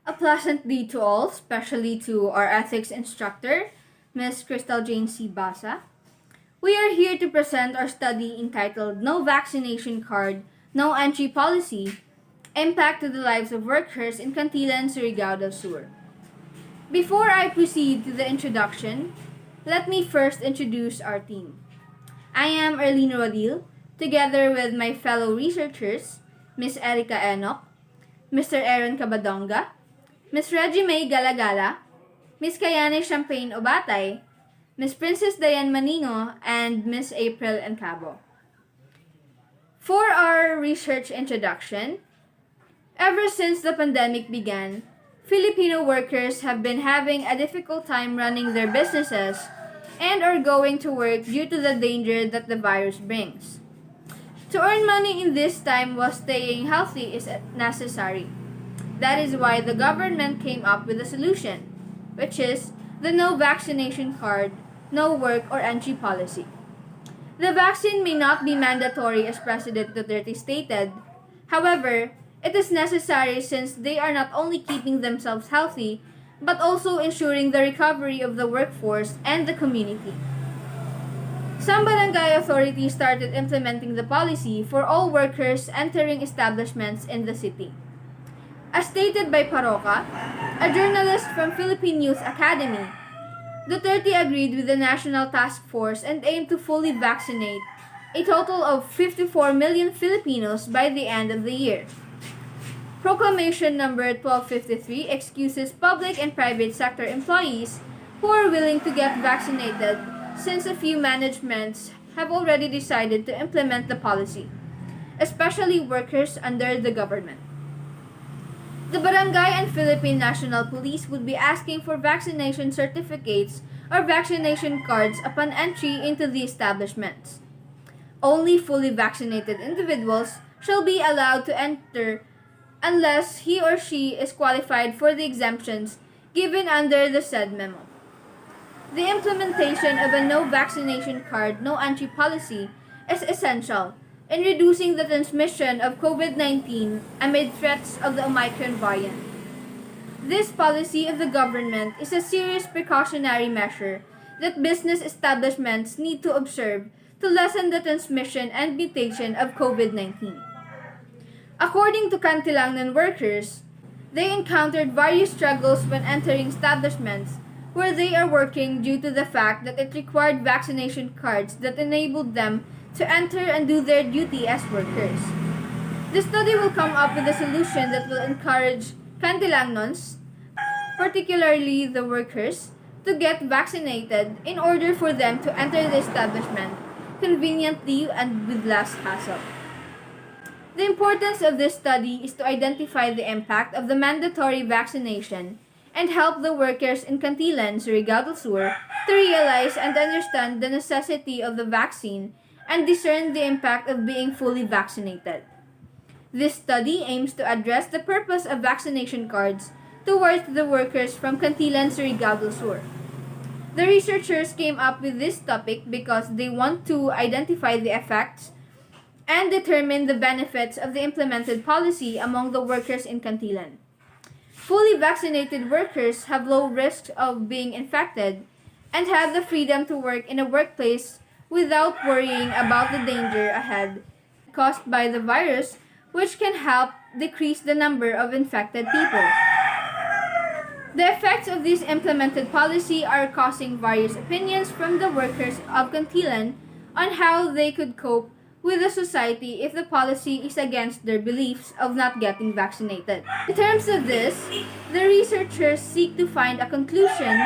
A pleasant day to all, especially to our ethics instructor, Ms. Crystal Jane C. Basa. We are here to present our study entitled No Vaccination Card, No Entry Policy, Impact to the Lives of Workers in Cantilan, Surigao del Sur. Before I proceed to the introduction, let me first introduce our team. I am Erlene Rodil, together with my fellow researchers, Ms. Erica Enoch, Mr. Aaron Cabadonga, Miss Reggie May Galagala, Miss Kayane Champagne Obatay, Miss Princess Diane Maningo, and Miss April Encabo. For our research introduction, ever since the pandemic began, Filipino workers have been having a difficult time running their businesses and are going to work due to the danger that the virus brings. To earn money in this time while staying healthy is necessary. That is why the government came up with a solution, which is the no vaccination card, no work or entry policy. The vaccine may not be mandatory as President Duterte stated. However, it is necessary since they are not only keeping themselves healthy, but also ensuring the recovery of the workforce and the community. Some barangay authorities started implementing the policy for all workers entering establishments in the city. As stated by Paroca, a journalist from Philippine Youth Academy, Duterte agreed with the National Task Force and aimed to fully vaccinate a total of 54 million Filipinos by the end of the year. Proclamation number 1253 excuses public and private sector employees who are willing to get vaccinated since a few managements have already decided to implement the policy, especially workers under the government. The Barangay and Philippine National Police would be asking for vaccination certificates or vaccination cards upon entry into the establishments. Only fully vaccinated individuals shall be allowed to enter unless he or she is qualified for the exemptions given under the said memo. The implementation of a no vaccination card, no entry policy is essential in reducing the transmission of COVID-19 amid threats of the Omicron variant. This policy of the government is a serious precautionary measure that business establishments need to observe to lessen the transmission and mutation of COVID-19. According to Cantilan workers, they encountered various struggles when entering establishments where they are working due to the fact that it required vaccination cards that enabled them to enter and do their duty as workers. The study will come up with a solution that will encourage Cantilangnos, particularly the workers, to get vaccinated in order for them to enter the establishment conveniently and with less hassle. The importance of this study is to identify the impact of the mandatory vaccination and help the workers in Cantilan, Surigao del Sur to realize and understand the necessity of the vaccine and discern the impact of being fully vaccinated. This study aims to address the purpose of vaccination cards towards the workers from Cantilan, Surigao del Sur. The researchers came up with this topic because they want to identify the effects and determine the benefits of the implemented policy among the workers in Cantilan. Fully vaccinated workers have low risk of being infected and have the freedom to work in a workplace without worrying about the danger ahead caused by the virus, which can help decrease the number of infected people. The effects of this implemented policy are causing various opinions from the workers of Cantilan on how they could cope with the society if the policy is against their beliefs of not getting vaccinated. In terms of this, the researchers seek to find a conclusion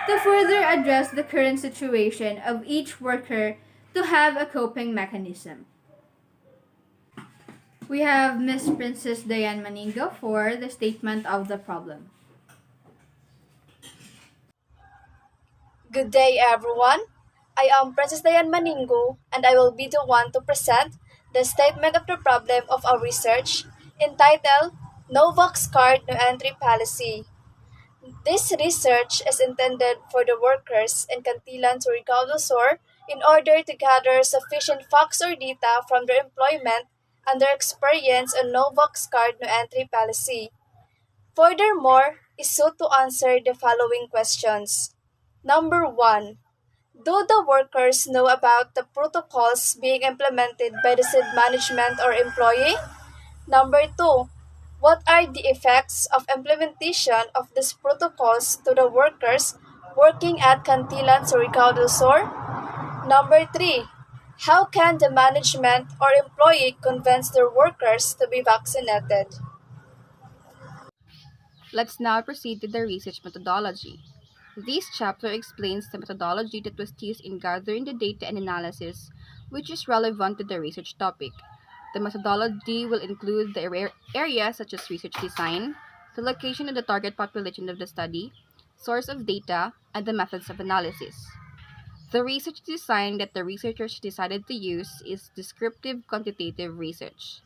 to further address the current situation of each worker to have a coping mechanism. We have Ms. Princess Diane Maningo for the statement of the problem. Good day, everyone. I am Princess Diane Maningo, and I will be the one to present the statement of the problem of our research entitled No Vax Card, No Entry Policy. This research is intended for the workers in Cantilan, Surigao del Sur in order to gather sufficient facts or data from their employment and their experience on No Vax Card, No Entry Policy. Furthermore, is sought to answer the following questions. Number 1. Do the workers know about the protocols being implemented by the said management or employee? Number 2. What are the effects of implementation of these protocols to the workers working at Cantilan, Surigao del Sur? Number 3. How can the management or employee convince their workers to be vaccinated? Let's now proceed to the research methodology. This chapter explains the methodology that was used in gathering the data and analysis, which is relevant to the research topic. The methodology will include the areas such as research design, the location of the target population of the study, source of data, and the methods of analysis. The research design that the researchers decided to use is descriptive quantitative research.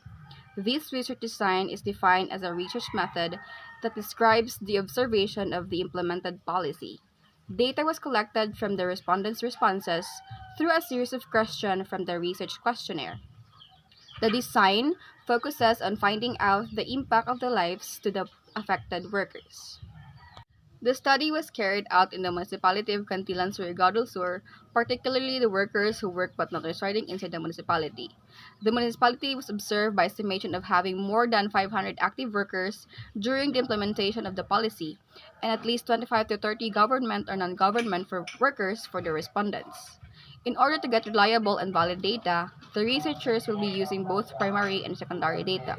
This research design is defined as a research method that describes the observation of the implemented policy. Data was collected from the respondents' responses through a series of questions from the research questionnaire. The design focuses on finding out the impact of the lives to the affected workers. The study was carried out in the municipality of Cantilan, Surigao del Sur, particularly the workers who work but not residing inside the municipality. The municipality was observed by estimation of having more than 500 active workers during the implementation of the policy, and at least 25 to 30 government or non-government for workers for the respondents. In order to get reliable and valid data, the researchers will be using both primary and secondary data.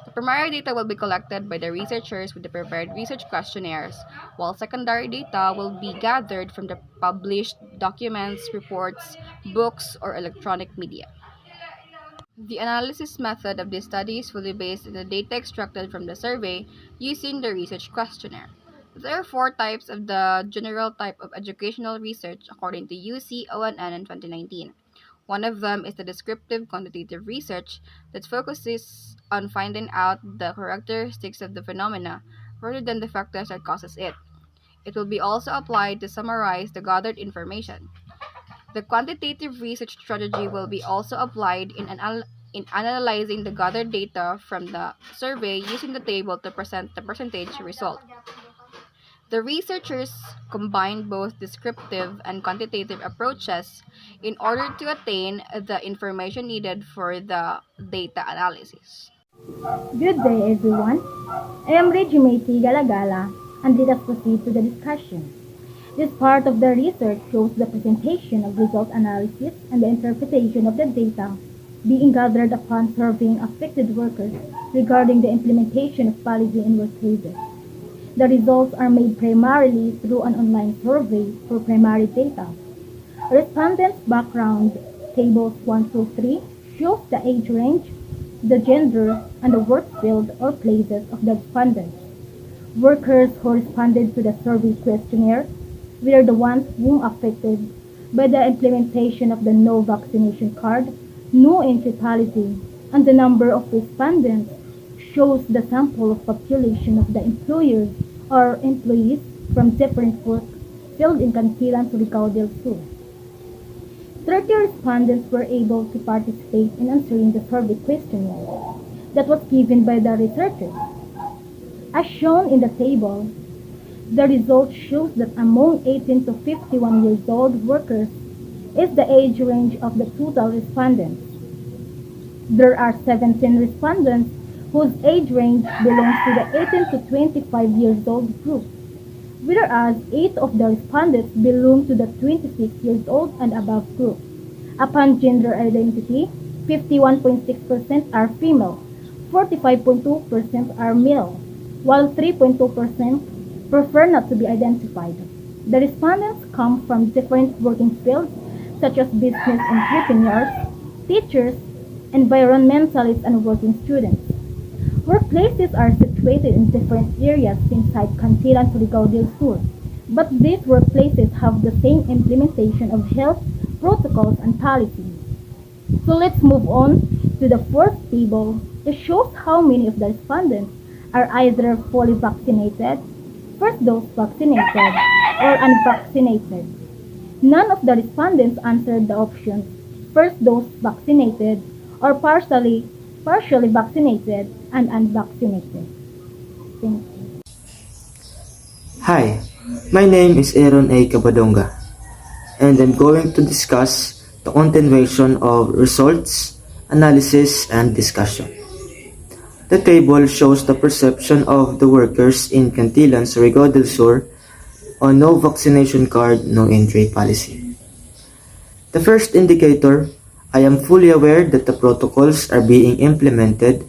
The primary data will be collected by the researchers with the prepared research questionnaires, while secondary data will be gathered from the published documents, reports, books, or electronic media. The analysis method of this study is fully based on the data extracted from the survey using the research questionnaire. There are four types of the general type of educational research according to UCONN in 2019. One of them is the descriptive quantitative research that focuses on finding out the characteristics of the phenomena rather than the factors that causes it. It will be also applied to summarize the gathered information. The quantitative research strategy will be also applied in analyzing the gathered data from the survey using the table to present the percentage result. The researchers combined both descriptive and quantitative approaches in order to attain the information needed for the data analysis. Good day, everyone. I am Regimati Galagala, and let us proceed to the discussion. This part of the research shows the presentation of result analysis and the interpretation of the data being gathered upon surveying affected workers regarding the implementation of policy in workplaces. The results are made primarily through an online survey for primary data. Respondents' background, tables 1 through 3, shows the age range, the gender, and the work field or places of the respondents. Workers who responded to the survey questionnaire were the ones who affected by the implementation of the no vaccination card, no entry policy, and the number of respondents shows the sample of population of the employers or employees from different work field in Cantilan, Surigao del Sur. 30 respondents were able to participate in answering the survey questionnaire that was given by the researchers. As shown in the table, the result shows that among 18 to 51 years old workers is the age range of the total respondents. There are 17 respondents whose age range belongs to the 18 to 25 years old group, whereas 8 of the respondents belong to the 26 years old and above group. Upon gender identity, 51.6% are female, 45.2% are male, while 3.2% prefer not to be identified. The respondents come from different working fields such as business entrepreneurs, teachers, environmentalists, and working students. Workplaces are situated in different areas inside Cantilan, Surigao del Sur, but these workplaces have the same implementation of health protocols and policies. So let's move on to the fourth table. It shows how many of the respondents are either fully vaccinated, first dose vaccinated, or unvaccinated. None of the respondents answered the options first dose vaccinated or partially vaccinated and unvaccinated. Thank you. Hi, my name is Aaron A. Cabadonga, and I'm going to discuss the continuation of results, analysis, and discussion. The table shows the perception of the workers in Cantilan, Surigao del Sur on no vaccination card, no entry policy. The first indicator, I am fully aware that the protocols are being implemented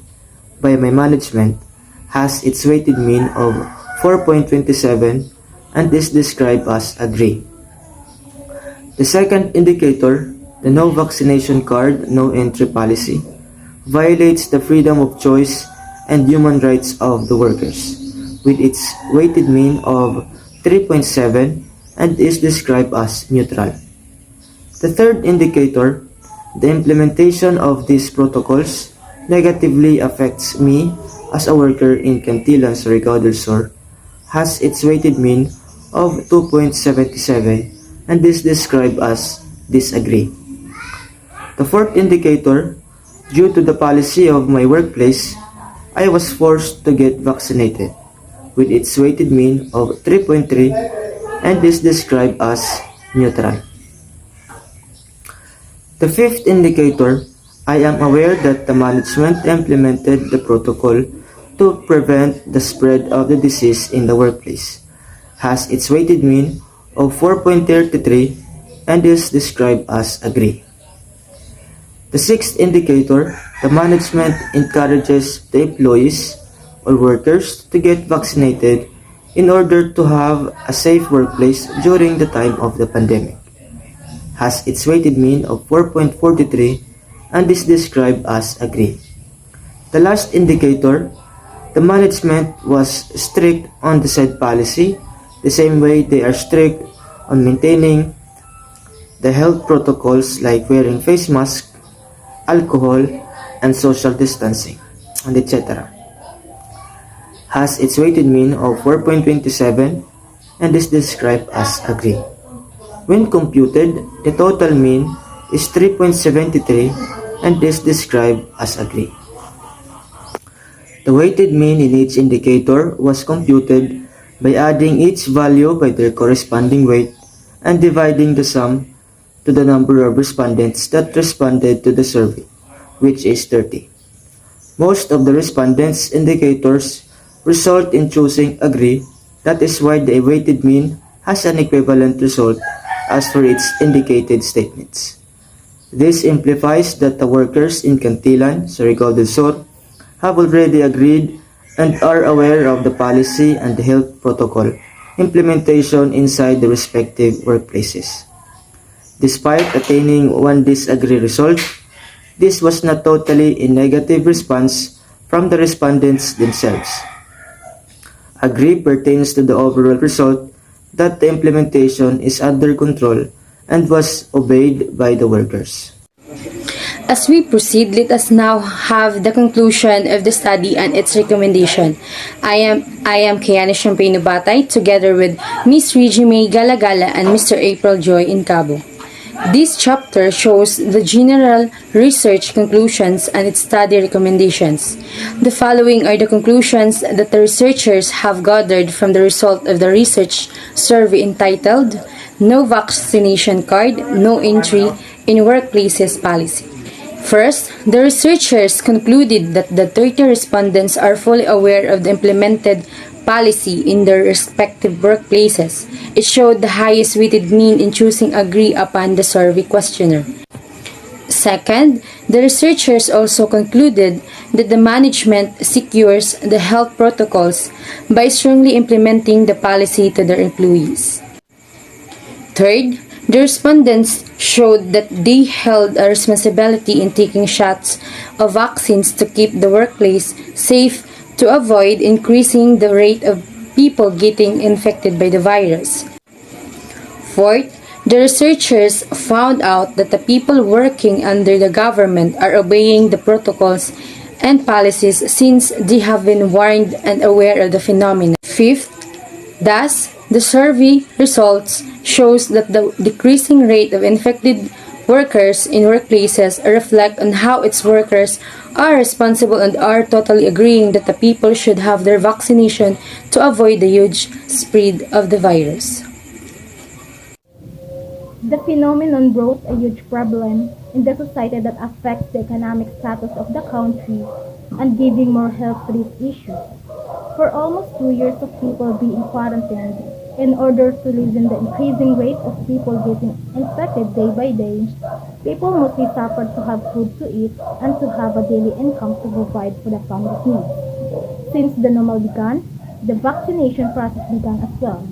by my management has its weighted mean of 4.27 and is described as agree. The second indicator, the no vaccination card, no entry policy, violates the freedom of choice and human rights of the workers, with its weighted mean of 3.7 and is described as neutral. The third indicator, the implementation of these protocols negatively affects me as a worker in Cantilan, Surigao del Sur, has its weighted mean of 2.77 and is described as disagree. The fourth indicator, due to the policy of my workplace, I was forced to get vaccinated, with its weighted mean of 3.3 and is described as neutral. The fifth indicator, I am aware that the management implemented the protocol to prevent the spread of the disease in the workplace, has its weighted mean of 4.33 and is described as agree. The sixth indicator, the management encourages the employees or workers to get vaccinated in order to have a safe workplace during the time of the pandemic, has its weighted mean of 4.43 and is described as agree. The last indicator, the management was strict on the said policy, the same way they are strict on maintaining the health protocols like wearing face mask, alcohol, and social distancing, and etc. Has its weighted mean of 4.27 and is described as agree. When computed, the total mean is 3.73 and is described as agree. The weighted mean in each indicator was computed by adding each value by their corresponding weight and dividing the sum to the number of respondents that responded to the survey, which is 30. Most of the respondents' indicators result in choosing agree. That is why the weighted mean has an equivalent result as for its indicated statements. This implies that the workers in Cantilan, Surigao del Sur, have already agreed and are aware of the policy and the health protocol implementation inside the respective workplaces. Despite attaining one disagree result, this was not totally a negative response from the respondents themselves. Agree pertains to the overall result that the implementation is under control and was obeyed by the workers. As we proceed, let us now have the conclusion of the study and its recommendation. I am Kiana Champagne Batay together with Ms. Regime Galagala and Mr. April Joy in Cabo. This chapter shows the general research conclusions and its study recommendations. The following are the conclusions that the researchers have gathered from the result of the research survey entitled No Vaccination Card, No Entry in Workplaces Policy. First, the researchers concluded that the 30 respondents are fully aware of the implemented policy in their respective workplaces. It showed the highest weighted mean in choosing agree upon the survey questionnaire. Second, the researchers also concluded that the management secures the health protocols by strongly implementing the policy to their employees. Third, the respondents showed that they held a responsibility in taking shots of vaccines to keep the workplace safe to avoid increasing the rate of people getting infected by the virus. Fourth, the researchers found out that the people working under the government are obeying the protocols and policies since they have been warned and aware of the phenomenon. Fifth, thus, the survey results shows that the decreasing rate of infected workers in workplaces reflect on how its workers are responsible and are totally agreeing that the people should have their vaccination to avoid the huge spread of the virus. The phenomenon brought a huge problem in the society that affects the economic status of the country and giving more health to this issue. For almost 2 years of people being quarantined in order to lessen the increasing rate of people getting infected day by day, people mostly suffered to have food to eat and to have a daily income to provide for the family's needs. Since the normal began, the vaccination process began as well.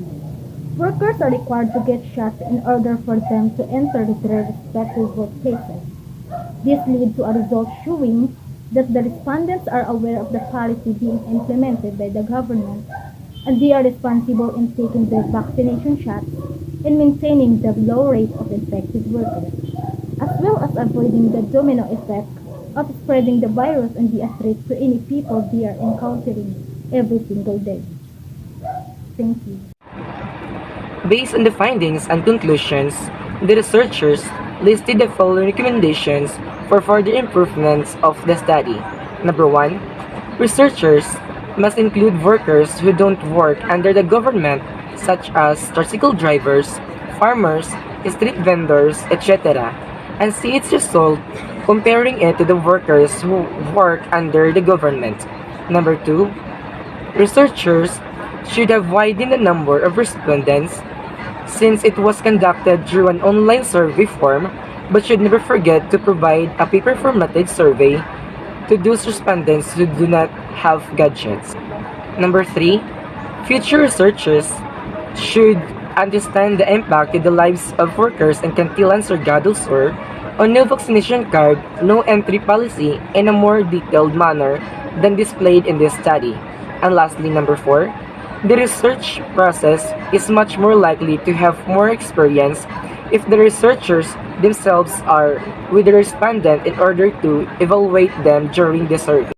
Workers are required to get shots in order for them to enter their respective workplaces. This leads to a result showing that the respondents are aware of the policy being implemented by the government and they are responsible in taking their vaccination shots and maintaining the low rate of infected workers, as well as avoiding the domino effect of spreading the virus and be a threat to any people they are encountering every single day. Thank you. Based on the findings and conclusions, the researchers listed the following recommendations for further improvements of the study. Number 1. Researchers must include workers who don't work under the government, such as tricycle drivers, farmers, street vendors, etc., and see its result comparing it to the workers who work under the government. Number 2. Researchers should have widened the number of respondents since it was conducted through an online survey form, but should never forget to provide a paper formatted survey to those respondents who do not have gadgets. Number 3. Future researchers should understand the impact to the lives of workers in Cantilan, Surigao del Sur on no vaccination card, no entry policy in a more detailed manner than displayed in this study. And lastly, number 4. The research process is much more likely to have more experience if the researchers themselves are with the respondent in order to evaluate them during the survey.